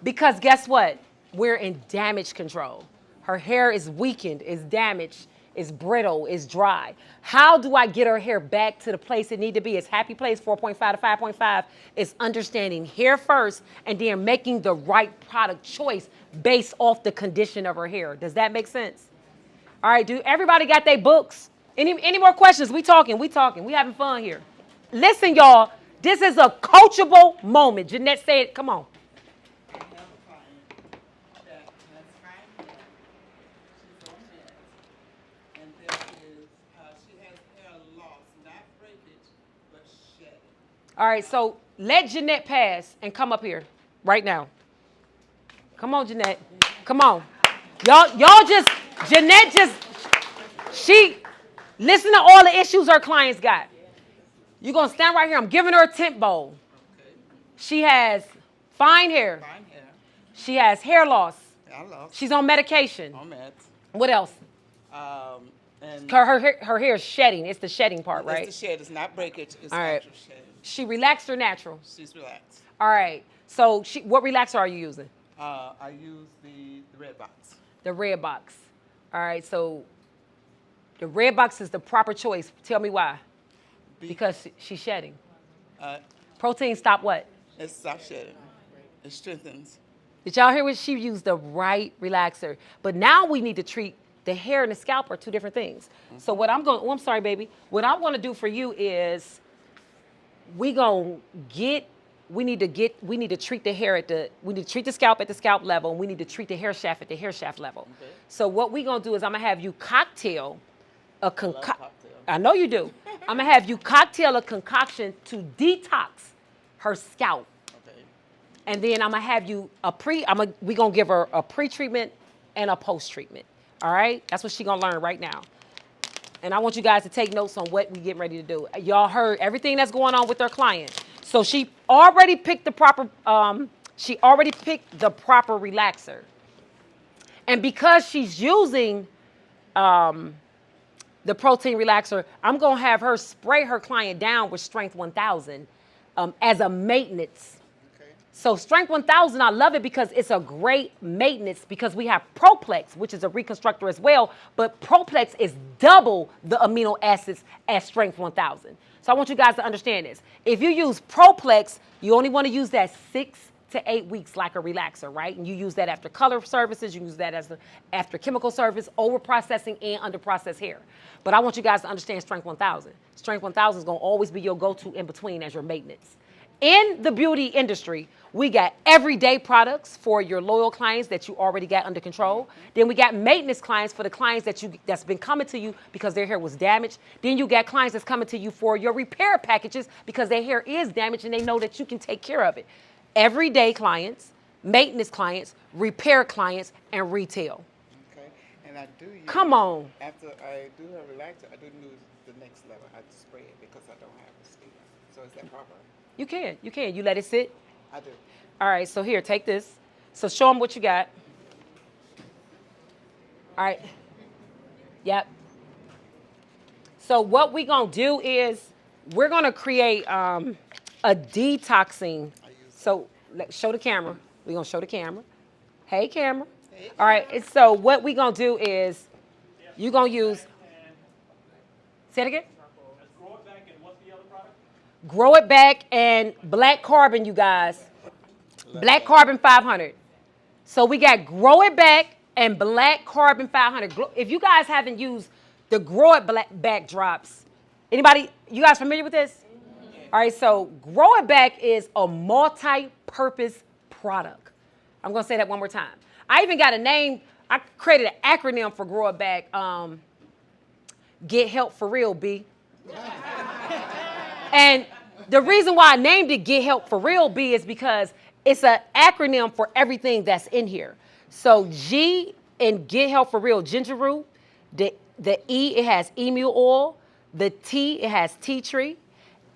Because guess what? We're in damage control. Her hair is weakened, is damaged, is brittle, is dry. How do I get her hair back to the place it need to be? It's happy place, 4.5 to 5.5. It's understanding hair first and then making the right product choice based off the condition of her hair. Does that make sense? All right, dude, everybody got their books? Any more questions? We talking. We having fun here. Listen, y'all, this is a coachable moment. Jeanette said, come on. All right, so let Jeanette pass and come up here right now. Come on, Jeanette. Come on. Y'all just, Jeanette just, listen to all the issues her clients got. You're going to stand right here. I'm giving her a tent bowl. Okay. She has fine hair. Fine hair. She has hair loss. Hair loss. She's on medication. On meds. What else? And her hair is shedding. It's the shedding part, right? It's the shed. It's not breakage. It's all right. Natural shedding. She relaxed or natural? She's relaxed. All right. So what relaxer are you using? I use the red box. The red box. All right. So the red box is the proper choice. Tell me why. Because she's shedding. Protein stop what? It stops shedding. It strengthens. Did y'all hear what she used? The right relaxer. But now we need to treat the hair and the scalp are two different things. Mm-hmm. So what I'm going, I'm sorry, baby. What I want to do for you is we need to treat the hair we need to treat the scalp at the scalp level, and we need to treat the hair shaft at the hair shaft level. Okay. So what we're going to do is I'm going to have you cocktail a concoction. I know you do. I'm going to have you cocktail a concoction to detox her scalp. Okay. And then I'm going to have you we're going to give her a pre-treatment and a post-treatment. All right? That's what she's going to learn right now. And I want you guys to take notes on what we getting ready to do. Y'all heard everything that's going on with her client. So she already picked the proper relaxer. And because she's using the protein relaxer, I'm going to have her spray her client down with Strength 1000 as a maintenance. Okay. So Strength 1000, I love it because it's a great maintenance because we have Proplex, which is a reconstructor as well, but Proplex is double the amino acids as Strength 1000. So I want you guys to understand this. If you use Proplex, you only want to use that 6 to 8 weeks like a relaxer, right? And you use that after color services, you use that after chemical service, over processing, and under processed hair. But I want you guys to understand Strength 1000. Strength 1000 is going to always be your go-to in between as your maintenance. In the beauty industry, we got everyday products for your loyal clients that you already got under control. Then we got maintenance clients for the clients that's been coming to you because their hair was damaged. Then you got clients that's coming to you for your repair packages because their hair is damaged and they know that you can take care of it. Everyday clients, maintenance clients, repair clients, and retail. Okay, and I do use... Come on. After I do a relaxer, I do use the next level. I spray it because I don't have a skin. So is that proper? You can. You let it sit? I do. All right, so here, take this. So show them what you got. All right. Yep. So what we're going to do is we're going to create a detoxing. So show the camera. We're going to show the camera. Hey, camera. Hey. All right, and so what we're going to do is you're going to use... Say it again? Grow It Back and Black Carbon, you guys. Black Carbon 500. So we got Grow It Back and Black Carbon 500. If you guys haven't used the Grow It Back drops, anybody, you guys familiar with this? All right, so Grow It Back is a multi-purpose product. I'm going to say that one more time. I even got a name. I created an acronym for Grow It Back. Get help for real, B. And the reason why I named it Get Help for Real, B, is because it's an acronym for everything that's in here. So G in Get Help for Real, ginger root. The E, it has emu oil. The T, it has tea tree.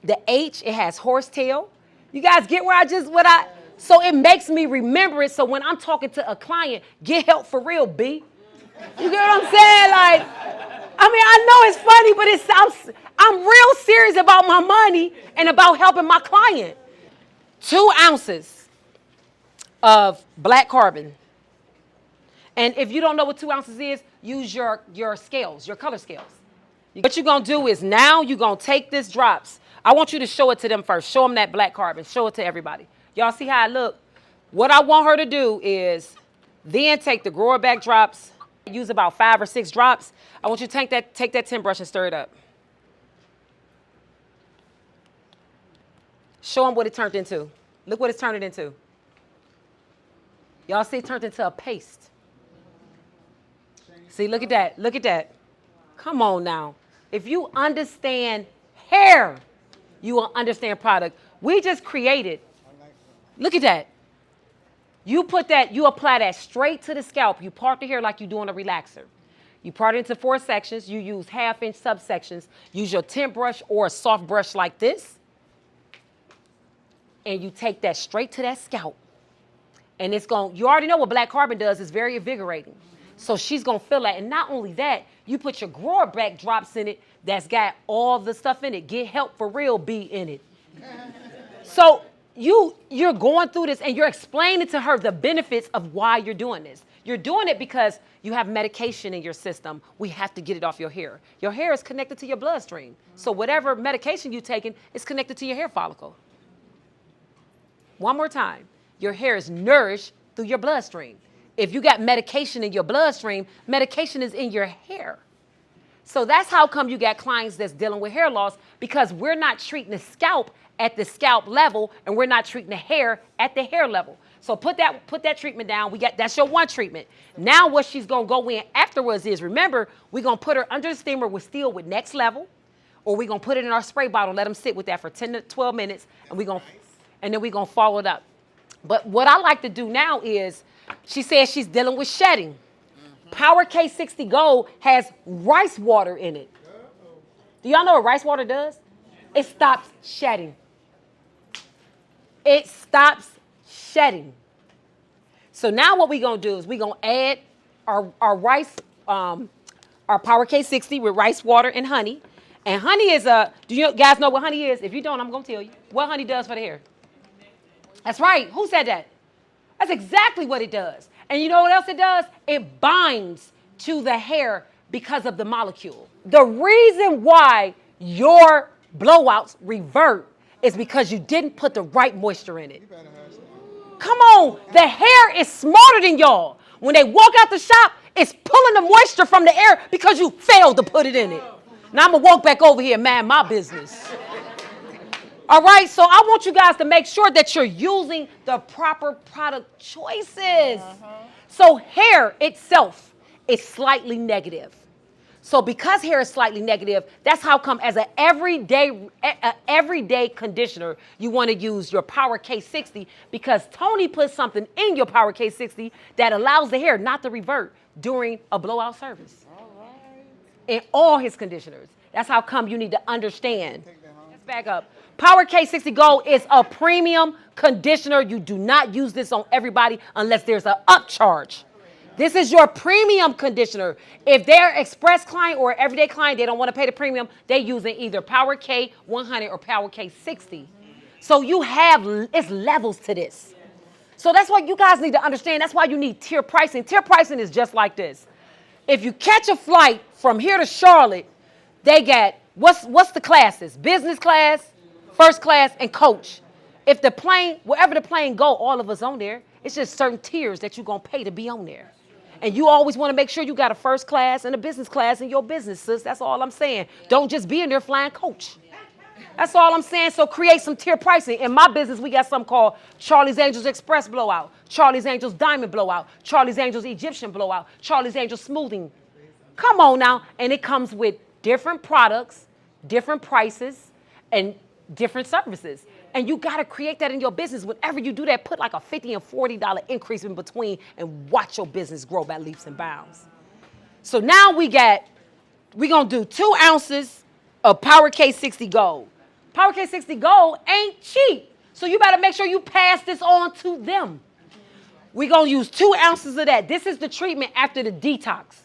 The H, it has horsetail. You guys get so it makes me remember it. So when I'm talking to a client, get help for real, B. You get what I'm saying? Like, I mean, I know it's funny, but I'm real serious about my money and about helping my client. 2 ounces of black carbon. And if you don't know what 2 ounces is, use your scales, your color scales. What you're going to do is now you're going to take this drops. I want you to show it to them first. Show them that black carbon. Show it to everybody. Y'all see how it look? What I want her to do is then take the grower back drops, use about 5 or 6 drops. I want you to take that tin brush and stir it up. Show them what it turned into. Look what it's turned it into. Y'all see it turned into a paste. See, look at that. Look at that. Come on now. If you understand hair, you will understand product. We just created. Look at that. You apply that straight to the scalp. You part the hair like you're doing a relaxer. You part it into 4 sections. You use 1/2-inch subsections. Use your tint brush or a soft brush like this. And you take that straight to that scalp. And you already know what black carbon does. It's very invigorating. So she's going to feel that. And not only that, you put your grower back drops in it that's got all the stuff in it. Get help for real, be in it. So you're going through this and you're explaining to her the benefits of why you're doing this. You're doing it because you have medication in your system. We have to get it off your hair. Your hair is connected to your bloodstream. So whatever medication you're taking is connected to your hair follicle. One more time. Your hair is nourished through your bloodstream. If you got medication in your bloodstream, medication is in your hair. So that's how come you got clients that's dealing with hair loss, because we're not treating the scalp at the scalp level and we're not treating the hair at the hair level. So put that treatment down. That's your one treatment. Now what she's going to go in afterwards is, remember, we're going to put her under the steamer with Next Level, or we're going to put it in our spray bottle, let them sit with that for 10 to 12 minutes, and then we're going to follow it up. But what I like to do now is, she says she's dealing with shedding. Power K60 Gold has rice water in it. Do y'all know what rice water does? It stops shedding. It stops shedding. So now what we're going to do is we're going to add our rice, our Power K60 with rice water and honey. And honey is do you guys know what honey is? If you don't, I'm going to tell you. What honey does for the hair? That's right. Who said that? That's exactly what it does. And you know what else it does? It binds to the hair because of the molecule. The reason why your blowouts revert is because you didn't put the right moisture in it. Come on. The hair is smarter than y'all. When they walk out the shop, it's pulling the moisture from the air because you failed to put it in it. Now I'm going to walk back over here and mind my business. All right, so I want you guys to make sure that you're using the proper product choices. So hair itself is slightly negative. So because hair is slightly negative, that's how come as an everyday conditioner, you want to use your Power K60, because Tony put something in your Power K60 that allows the hair not to revert during a blowout service. All right. In all his conditioners. That's how come you need to understand. Let's back up. Power K60 Gold is a premium conditioner. You do not use this on everybody unless there's an upcharge. This is your premium conditioner. If they're express client or everyday client, they don't want to pay the premium, they're using either Power K100 or Power K60. So it's levels to this. So that's what you guys need to understand. That's why you need tier pricing. Tier pricing is just like this. If you catch a flight from here to Charlotte, they get, what's the classes? Business class, first class, and coach. If the plane, wherever the plane go, all of us on there, it's just certain tiers that you're going to pay to be on there. And you always want to make sure you got a first class and a business class in your business, sis. That's all I'm saying. Don't just be in there flying coach. That's all I'm saying. So create some tier pricing. In my business, we got something called Charlie's Angels Express Blowout, Charlie's Angels Diamond Blowout, Charlie's Angels Egyptian Blowout, Charlie's Angels Smoothing. Come on now. And it comes with different products, different prices, and different services. And you got to create that in your business. Whenever you do that, put like a $50 and $40 increase in between and watch your business grow by leaps and bounds. So now we're going to do 2 ounces of Power K60 Gold. Power K60 Gold ain't cheap. So you better make sure you pass this on to them. We're going to use 2 ounces of that. This is the treatment after the detox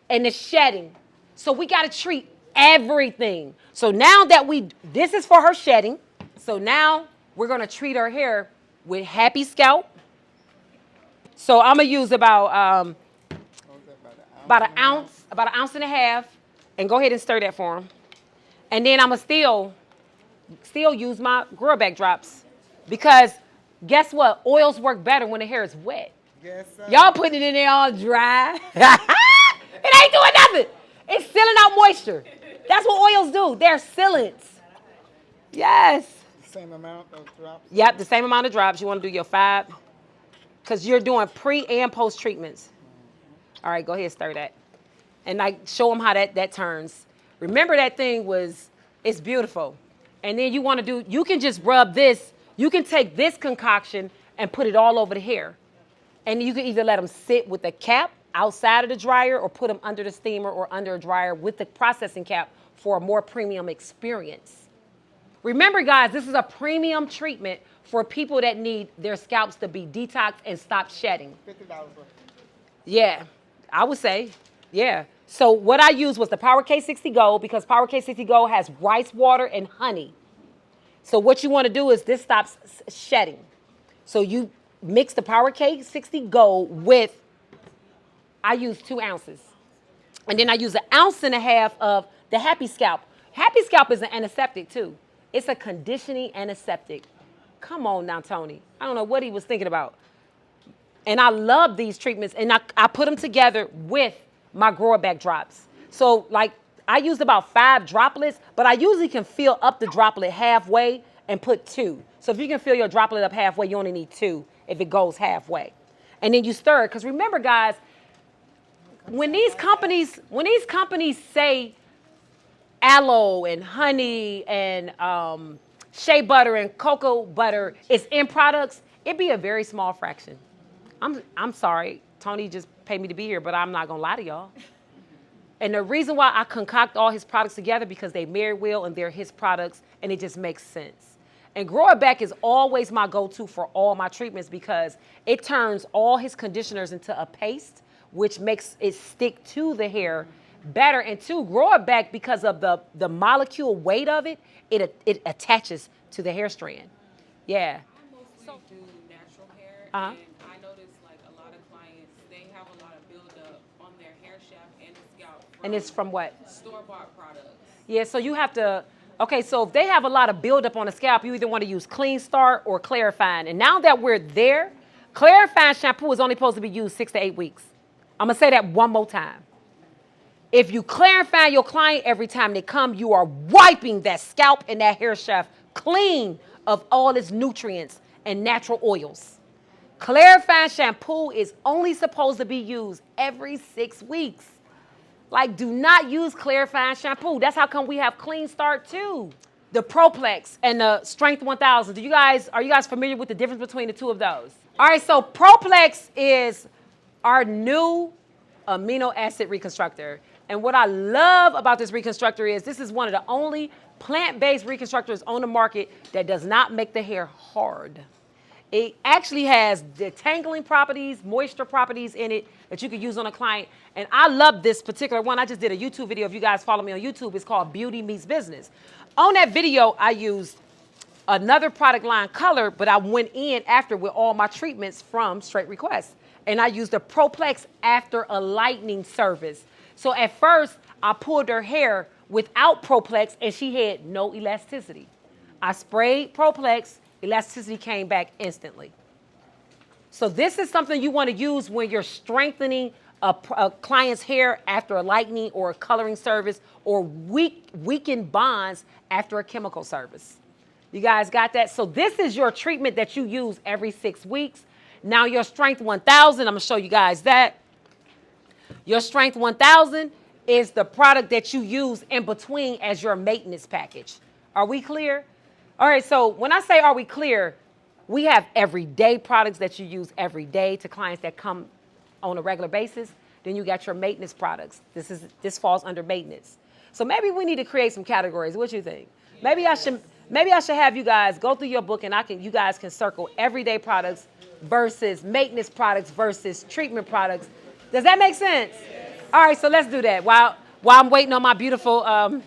and the shedding. So we got to treat everything. So now that this is for her shedding. So now we're going to treat her hair with Happy Scalp, So I'm gonna use about What was that, about an ounce? about an ounce and a half, and go ahead and stir that for them. And then I'm gonna still use my grower back drops, because guess what? Oils work better when the hair is wet. Yes, sir. Y'all putting it in there all dry. It ain't doing nothing. It's sealing out moisture. That's what oils do. They're sealants. Yes. Same amount of drops? Yep, the same amount of drops. You want to do your 5, because you're doing pre and post treatments. All right, go ahead, stir that. And like show them how that turns. Remember that thing it's beautiful. And then you can just rub this. You can take this concoction and put it all over the hair. And you can either let them sit with the cap outside of the dryer or put them under the steamer or under a dryer with the processing cap for a more premium experience. Remember, guys, this is a premium treatment for people that need their scalps to be detoxed and stop shedding. $50 worth. Yeah, I would say, yeah. So what I used was the Power K60 Gold, because Power K60 Gold has rice water and honey. So what you want to do is this stops shedding. So you mix the Power K60 Gold with, I use 2 ounces. And then I use 1.5 ounces of the Happy Scalp. Happy Scalp is an antiseptic too. It's a conditioning antiseptic. Come on now, Tony. I don't know what he was thinking about. And I love these treatments, and I put them together with my grower back drops. So like I used about 5 droplets, but I usually can fill up the droplet halfway and put 2. So if you can fill your droplet up halfway, you only need 2 if it goes halfway. And then you stir it, because remember, guys, when these companies say aloe and honey and shea butter and cocoa butter is in products, it be a very small fraction. I'm sorry, Tony just paid me to be here, but I'm not gonna lie to y'all. And the reason why I concoct all his products together, because they marry well and they're his products, and it just makes sense. And Grower Back is always my go-to for all my treatments, because it turns all his conditioners into a paste, which makes it stick to the hair better. And 2, Grower Back, because of the molecule weight of it, it attaches to the hair strand. Yeah. I mostly do natural hair, Uh-huh. and I notice like a lot of clients, they have a lot of buildup on their hair shaft and the scalp. And it's from what? Store-bought products. Yeah, so you have to, okay, so if they have a lot of buildup on the scalp, you either want to use Clean Start or Clarifying. And now that we're there, Clarifying shampoo is only supposed to be used 6 to 8 weeks. I'm going to say that one more time. If you clarify your client every time they come, you are wiping that scalp and that hair shaft clean of all its nutrients and natural oils. Clarifying shampoo is only supposed to be used every 6 weeks. Like, do not use clarifying shampoo. That's how come we have Clean Start too. The Proplex and the Strength 1000. Are you guys familiar with the difference between the 2 of those? All right, so Proplex is our new amino acid reconstructor. And what I love about this reconstructor is this is one of the only plant-based reconstructors on the market that does not make the hair hard. It actually has detangling properties, moisture properties in it that you can use on a client. And I love this particular one. I just did a YouTube video. If you guys follow me on YouTube, it's called Beauty Meets Business. On that video, I used another product line color, but I went in after with all my treatments from Straight Request. And I used the Proplex after a lightening service. So at first, I pulled her hair without Proplex, and she had no elasticity. I sprayed Proplex, elasticity came back instantly. So this is something you want to use when you're strengthening a client's hair after a lightening or a coloring service, or weakened bonds after a chemical service. You guys got that? So this is your treatment that you use every 6 weeks. Now your Strength 1000, I'm going to show you guys that. Your Strength 1000 is the product that you use in between as your maintenance package. Are we clear? All right, so when I say are we clear, we have everyday products that you use every day to clients that come on a regular basis. Then you got your maintenance products. This falls under maintenance. So maybe we need to create some categories. What do you think? Maybe I should have you guys go through your book, and you guys can circle everyday products versus maintenance products versus treatment products. Does that make sense? Yes. All right, so let's do that while I'm waiting on my beautiful. All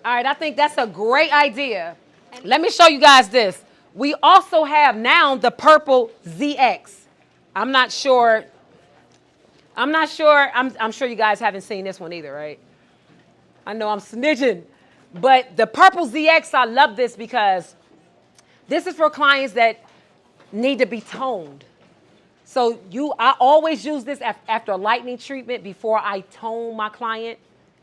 right, I think that's a great idea. Let me show you guys this. We also have now the purple ZX. I'm not sure. I'm sure you guys haven't seen this one either, right? I know I'm snitching. But the purple ZX, I love this because this is for clients that need to be toned. So I always use this after a lightening treatment before I tone my client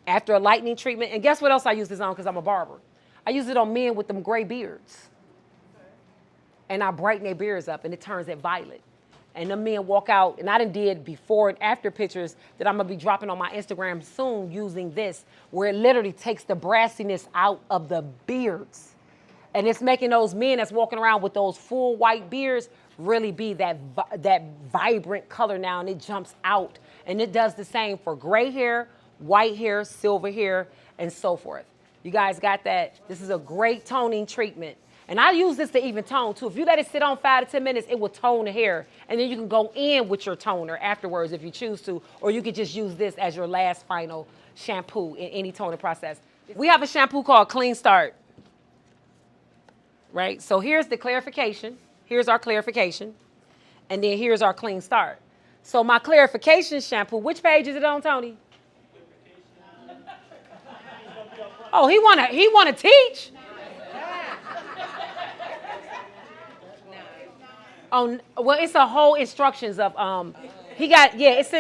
after a lightening treatment. And guess what else I use this on because I'm a barber? I use it on men with them gray beards. And I brighten their beards up and it turns it violet. And the men walk out, and I done did before and after pictures that I'm going to be dropping on my Instagram soon using this, where it literally takes the brassiness out of the beards. And it's making those men that's walking around with those full white beards really be that vibrant color now, and it jumps out. And it does the same for gray hair, white hair, silver hair, and so forth. You guys got that? This is a great toning treatment. And I use this to even tone, too. If you let it sit on 5 to 10 minutes, it will tone the hair. And then you can go in with your toner afterwards if you choose to, or you could just use this as your last final shampoo in any toner process. We have a shampoo called Clean Start, right? So here's the clarification. Here's our clarification. And then here's our Clean Start. So my clarification shampoo, which page is it on, Tony? Oh, he wanna teach? Oh, well, it's a whole instructions of it's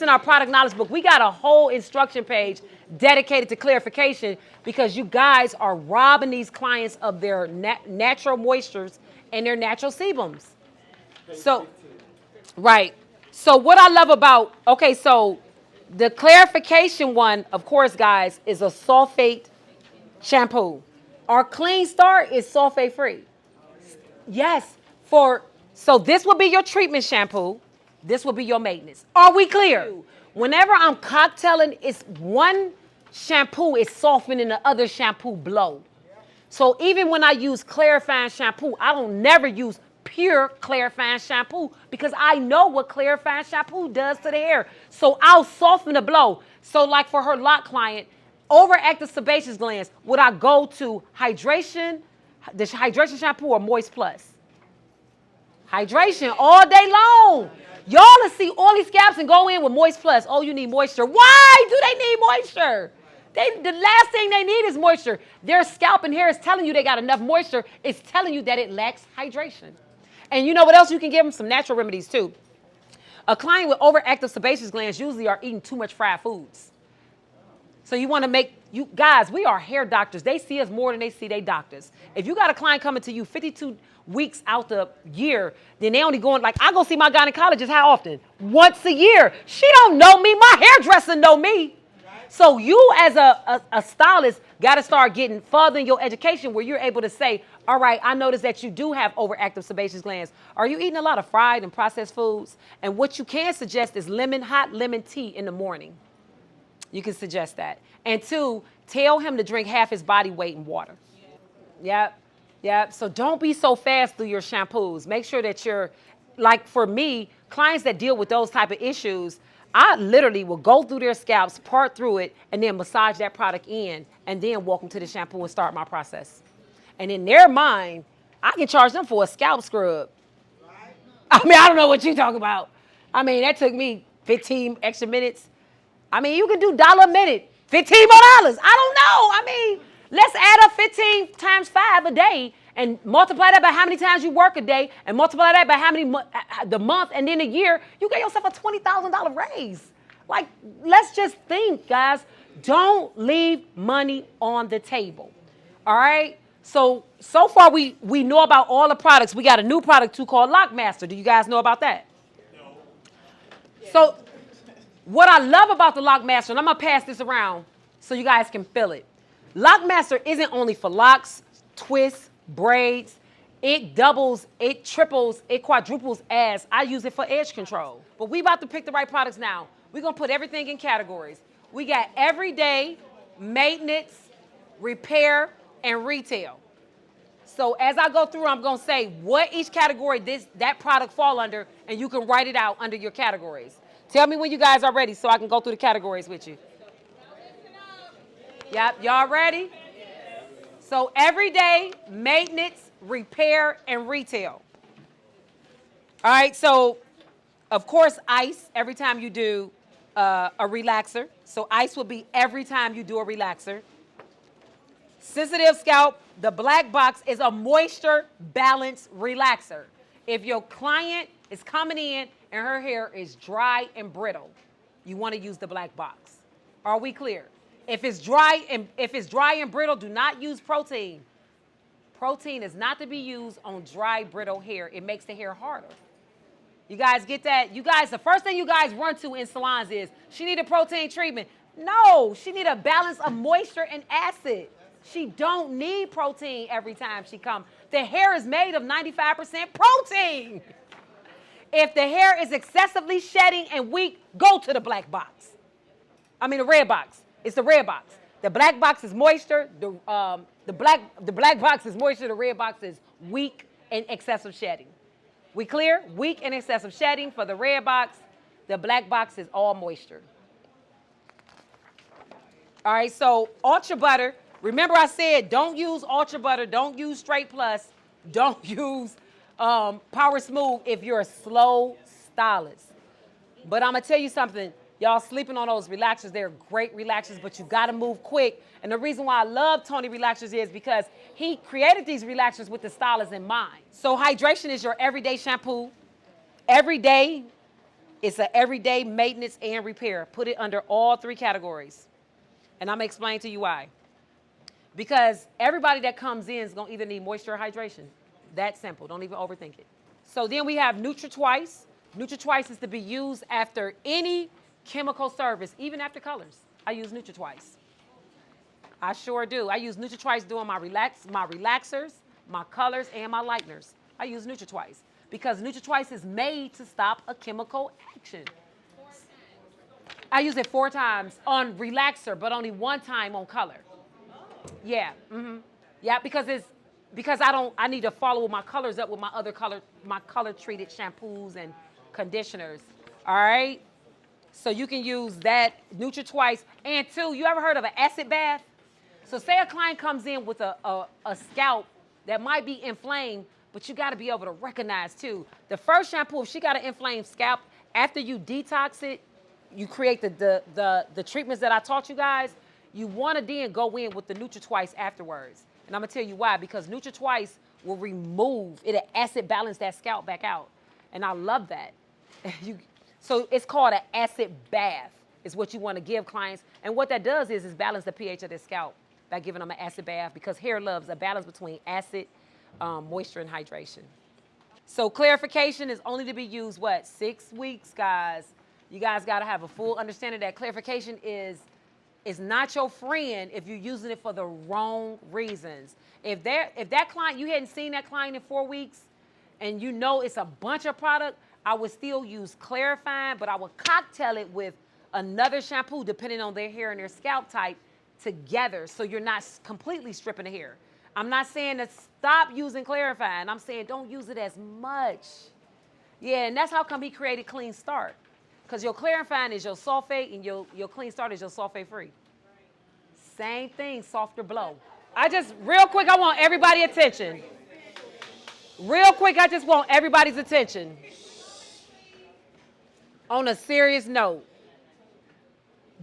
in our product knowledge book. We got a whole instruction page dedicated to clarification because you guys are robbing these clients of their natural moistures and their natural sebums. So, right. So what I love about, so the clarification one, of course, guys, is a sulfate shampoo. Our Clean Start is sulfate free. Yes. So this will be your treatment shampoo. This will be your maintenance. Are we clear? Whenever I'm cocktailing, it's one shampoo is softening the other shampoo blow. So even when I use clarifying shampoo, I don't never use pure clarifying shampoo because I know what clarifying shampoo does to the hair. So I'll soften the blow. So like for her lock client, overactive sebaceous glands, would I go to hydration, the hydration shampoo or Moist Plus? Hydration all day long. Y'all will see oily scalps and go in with Moist Plus. Oh, you need moisture. Why do they need moisture? The last thing they need is moisture. Their scalp and hair is telling you they got enough moisture. It's telling you that it lacks hydration. And you know what else you can give them? Some natural remedies too. A client with overactive sebaceous glands usually are eating too much fried foods. So you want to you guys, we are hair doctors. They see us more than they see their doctors. If you got a client coming to you 52 weeks out the year, then they only going, like, I go see my gynecologist how often? Once a year. She don't know me. My hairdresser know me. So you as a stylist got to start getting further in your education where you're able to say, all right, I noticed that you do have overactive sebaceous glands. Are you eating a lot of fried and processed foods? And what you can suggest is hot lemon tea in the morning. You can suggest that. And 2, tell him to drink half his body weight in water. Yep. So don't be so fast through your shampoos. Make sure that you're, like for me, clients that deal with those type of issues, I literally will go through their scalps, part through it, and then massage that product in, and then walk them to the shampoo and start my process. And in their mind, I can charge them for a scalp scrub. I mean, I don't know what you talk about. I mean, that took me 15 extra minutes. I mean, you can do $1 a minute, $15 more. I don't know. I mean, let's add up 15 times 5 a day and multiply that by how many times you work a day and multiply that by how many the month and then a year. You get yourself a $20,000 raise. Like, let's just think, guys. Don't leave money on the table. All right? So far we know about all the products. We got a new product too called Lockmaster. Do you guys know about that? No. So what I love about the Lockmaster, and I'm going to pass this around so you guys can feel it. Lockmaster isn't only for locks, twists, braids. It doubles, it triples, it quadruples as I use it for edge control. But we about to pick the right products now. We're going to put everything in categories. We got everyday, maintenance, repair, and retail. So as I go through, I'm going to say what each category that product fall under, and you can write it out under your categories. Tell me when you guys are ready so I can go through the categories with you. Yep, y'all ready? So everyday, maintenance, repair, and retail. All right, so of course, ice every time you do a relaxer. So ice will be every time you do a relaxer. Sensitive scalp, the black box is a moisture balance relaxer. If your client is coming in and her hair is dry and brittle, you want to use the black box. Are we clear? If it's dry and brittle, do not use protein. Protein is not to be used on dry, brittle hair. It makes the hair harder. You guys get that? You guys, the first thing you guys run to in salons is, she need a protein treatment. No, she need a balance of moisture and acid. She don't need protein every time she comes. The hair is made of 95% protein. If the hair is excessively shedding and weak, go to the black box. I mean the red box. It's the red box. The black box is moisture. The black box is moisture. The red box is weak and excessive shedding. We clear? Weak and excessive shedding for the red box. The black box is all moisture. All right, so Ultra Butter. Remember I said don't use Ultra Butter. Don't use Straight Plus. Don't use Power Smooth if you're a slow stylist. But I'm going to tell you something. Y'all sleeping on those relaxers. They're great relaxers, but you got to move quick. And the reason why I love Tony relaxers is because he created these relaxers with the stylist in mind. So hydration is your everyday shampoo. Every day, it's an everyday maintenance and repair. Put it under all three categories. And I'm going to explain to you why. Because everybody that comes in is going to either need moisture or hydration. That simple. Don't even overthink it. So then we have NutriTwice. NutriTwice is to be used after any chemical service, even after colors. I use NutriTwice. I sure do. I use NutriTwice doing my relaxers, my colors, and my lighteners. I use NutriTwice because NutriTwice is made to stop a chemical action. I use it 4 times on relaxer, but only 1 time on color. Yeah, yeah, because I need to follow my colors up with my other color treated shampoos and conditioners. All right. So you can use that NutriTwice. And 2, you ever heard of an acid bath? So say a client comes in with a scalp that might be inflamed, but you got to be able to recognize too. The first shampoo, if she got an inflamed scalp, after you detox it, you create the treatments that I taught you guys, you want to then go in with the NutriTwice afterwards. And I'm going to tell you why. Because NutriTwice will it'll acid balance that scalp back out. And I love that. So it's called an acid bath is what you want to give clients. And what that does is balance the pH of their scalp by giving them an acid bath because hair loves a balance between acid, moisture, and hydration. So clarification is only to be used, 6 weeks, guys. You guys got to have a full understanding that clarification is not your friend if you're using it for the wrong reasons. If that client, you hadn't seen that client in 4 weeks and you know it's a bunch of product, I would still use clarifying, but I would cocktail it with another shampoo depending on their hair and their scalp type together so you're not completely stripping the hair. I'm not saying to stop using clarifying. I'm saying don't use it as much. Yeah, and that's how come he created Clean Start. Because your clarifying is your sulfate and your Clean Start is your sulfate free. Same thing, softer blow. Real quick, I want everybody's attention. Real quick, I just want everybody's attention. On a serious note,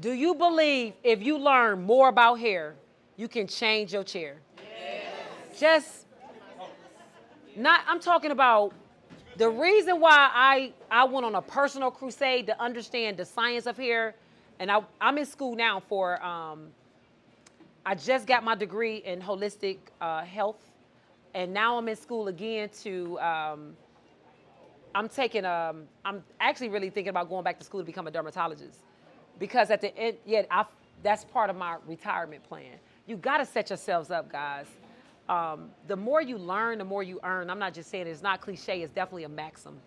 do you believe if you learn more about hair, you can change your chair? Yes. I'm talking about the reason why I went on a personal crusade to understand the science of hair, and I'm in school now for, I just got my degree in holistic health, and now I'm in school again to, I'm actually really thinking about going back to school to become a dermatologist. Because at the end, that's part of my retirement plan. You got to set yourselves up, guys. The more you learn, the more you earn. I'm not just saying it's not cliche, it's definitely a maxim.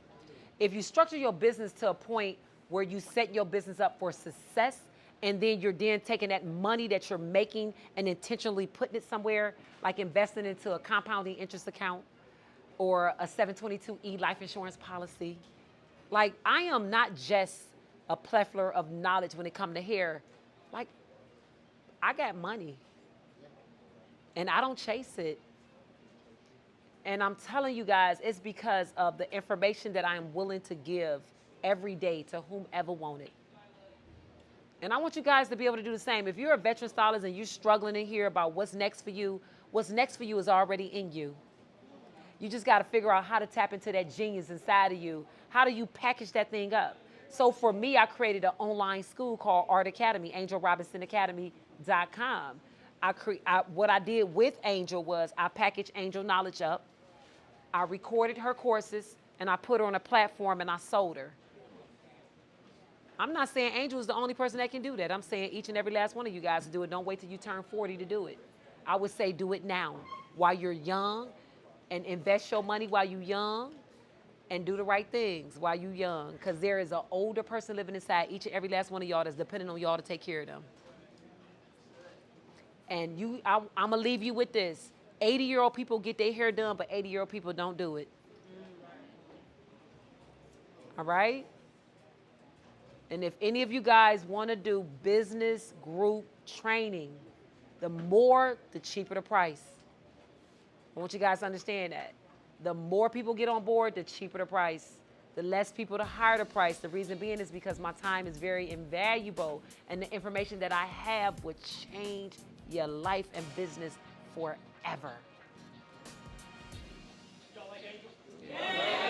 If you structure your business to a point where you set your business up for success, and then you're taking that money that you're making and intentionally putting it somewhere, like investing into a compounding interest account or a 722E life insurance policy. Like, I am not just a plethora of knowledge when it comes to hair. Like, I got money. And I don't chase it. And I'm telling you guys, it's because of the information that I am willing to give every day to whomever want it. And I want you guys to be able to do the same. If you're a veteran stylist and you're struggling in here about what's next for you is already in you. You just got to figure out how to tap into that genius inside of you. How do you package that thing up? So for me, I created an online school called Art Academy, AngelRobinsonAcademy.com. What I did with Angel was I packaged Angel knowledge up. I recorded her courses, and I put her on a platform, and I sold her. I'm not saying Angel is the only person that can do that. I'm saying each and every last one of you guys to do it. Don't wait till you turn 40 to do it. I would say do it now while you're young, and invest your money while you're young, and do the right things while you're young, because there is an older person living inside each and every last one of y'all that's depending on y'all to take care of them. And I'm going to leave you with this. 80-year-old people get their hair done, but 80-year-old people don't do it. All right? And if any of you guys want to do business group training, the more, the cheaper the price. I want you guys to understand that. The more people get on board, the cheaper the price. The less people, the higher the price. The reason being is because my time is very invaluable, and the information that I have would change your life and business forever. Y'all like Angel? Yeah.